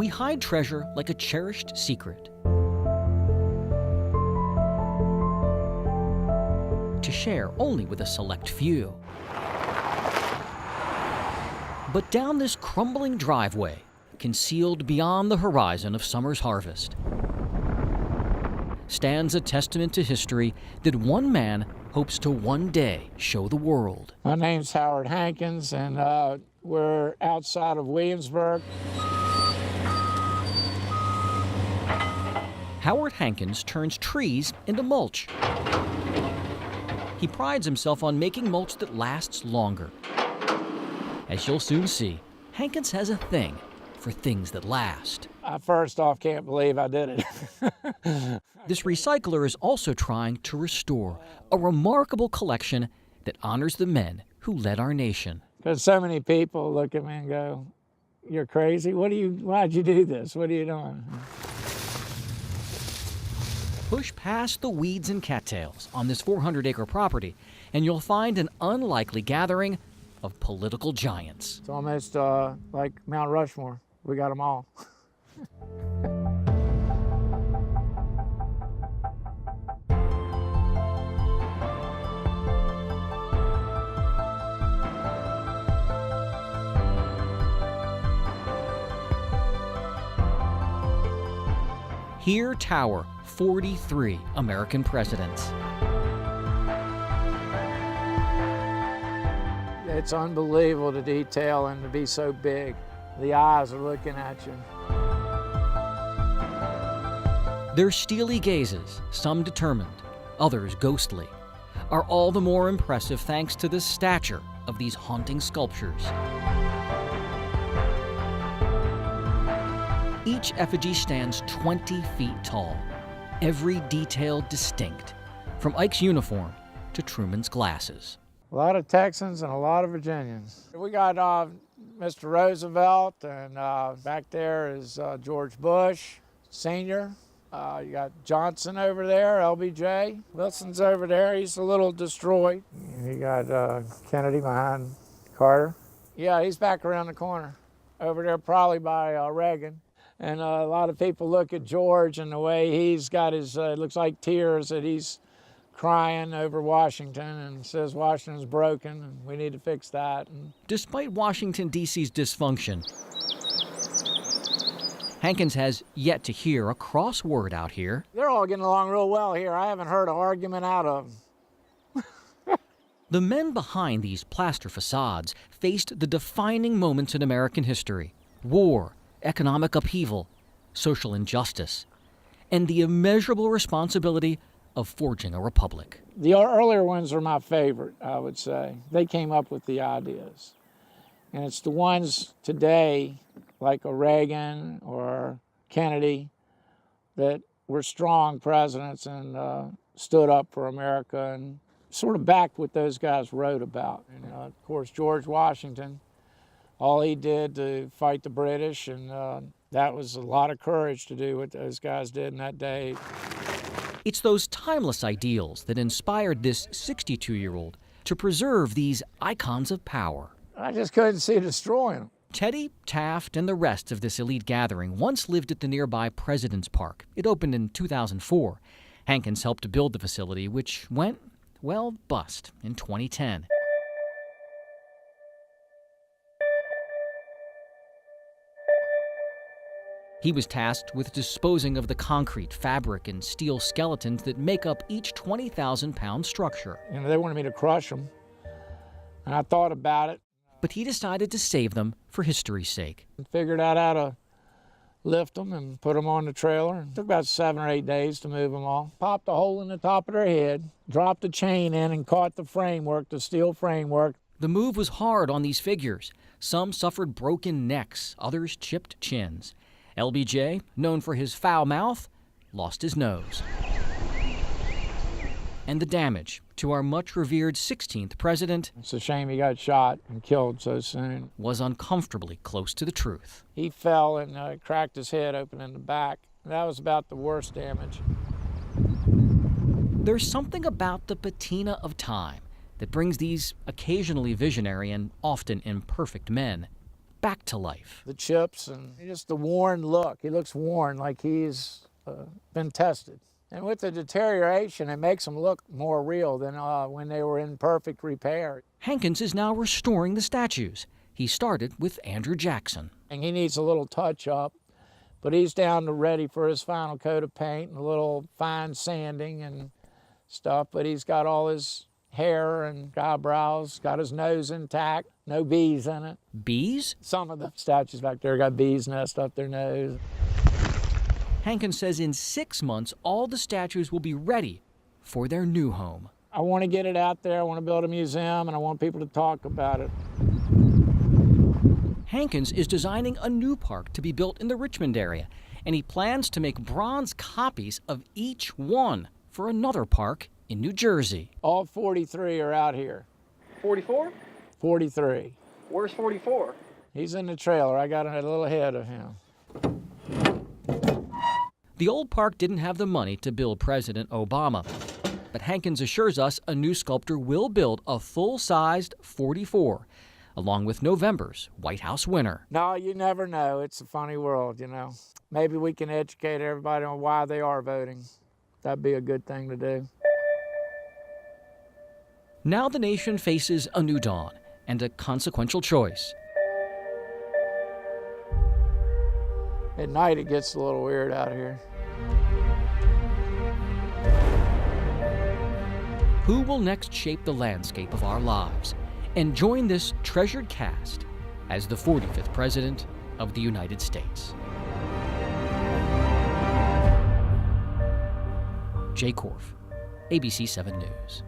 We hide treasure like a cherished secret, to share only with a select few. But down this crumbling driveway, concealed beyond the horizon of summer's harvest, stands a testament to history that one man hopes to one day show the world. My name's Howard Hankins, and we're outside of Williamsburg. Howard Hankins turns trees into mulch. He prides himself on making mulch that lasts longer. As you'll soon see, Hankins has a thing for things that last. I first off can't believe I did it. This recycler is also trying to restore a remarkable collection that honors the men who led our nation. Because so many people look at me and go, "You're crazy. Why'd you do this? What are you doing?" Push past the weeds and cattails on this 400-acre property, and you'll find an unlikely gathering of political giants. It's almost like Mount Rushmore. We got them all. Here tower 43 American presidents. It's unbelievable, the detail, and to be so big. The eyes are looking at you. Their steely gazes, some determined, others ghostly, are all the more impressive thanks to the stature of these haunting sculptures. Each effigy stands 20 feet tall, every detail distinct, from Ike's uniform to Truman's glasses. A lot of Texans and a lot of Virginians. We got Mr. Roosevelt, and back there is George Bush Sr. You got Johnson over there, LBJ. Wilson's over there, he's a little destroyed. You got Kennedy behind Carter. Yeah, he's back around the corner. Over there probably by Reagan. And a lot of people look at George and the way he's got his, looks like tears that he's crying over Washington, and says Washington's broken and we need to fix that. And despite Washington, D.C.'s dysfunction, Hankins has yet to hear a cross word out here. They're all getting along real well here. I haven't heard an argument out of them. The men behind these plaster facades faced the defining moments in American history: war, economic upheaval, social injustice, and the immeasurable responsibility of forging a republic. The earlier ones are my favorite, I would say. They came up with the ideas. And it's the ones today, like a Reagan or Kennedy, that were strong presidents and stood up for America and sort of backed what those guys wrote about. And, of course, George Washington, all he did to fight the British, and that was a lot of courage to do what those guys did in that day. It's those timeless ideals that inspired this 62-year-old to preserve these icons of power. I just couldn't see destroying them. Teddy, Taft, and the rest of this elite gathering once lived at the nearby President's Park. It opened in 2004. Hankins helped to build the facility, which went, well, bust in 2010. He was tasked with disposing of the concrete, fabric, and steel skeletons that make up each 20,000-pound structure. You know, they wanted me to crush them, and I thought about it. But he decided to save them for history's sake. Figured out how to lift them and put them on the trailer. It took about 7 or 8 days to move them all. Popped a hole in the top of their head, dropped the chain in, and caught the framework, the steel framework. The move was hard on these figures. Some suffered broken necks, others chipped chins. LBJ, known for his foul mouth, lost his nose. And the damage to our much-revered 16th president, it's a shame he got shot and killed so soon, was uncomfortably close to the truth. He fell and cracked his head open in the back. That was about the worst damage. There's something about the patina of time that brings these occasionally visionary and often imperfect men back to life. The chips and just the worn look. He looks worn, like he's been tested. And with the deterioration, it makes them look more real than when they were in perfect repair. Hankins is now restoring the statues. He started with Andrew Jackson. And he needs a little touch up, but he's down to ready for his final coat of paint and a little fine sanding and stuff. But he's got all his hair and eyebrows, got his nose intact, no bees in it. Bees? Some of the statues back there got bees nest up their nose. Hankins says in 6 months, all the statues will be ready for their new home. I want to get it out there. I want to build a museum, and I want people to talk about it. Hankins is designing a new park to be built in the Richmond area, and he plans to make bronze copies of each one for another park in New Jersey. All 43 are out here. 44? 43. Where's 44? He's in the trailer. I got a little ahead of him. The old park didn't have the money to build President Obama, but Hankins assures us a new sculptor will build a full-sized 44, along with November's White House winner. No, you never know. It's a funny world, you know. Maybe we can educate everybody on why they are voting. That'd be a good thing to do. Now the nation faces a new dawn and a consequential choice. At night, it gets a little weird out here. Who will next shape the landscape of our lives and join this treasured cast as the 45th President of the United States? Jay Korf, ABC 7 News.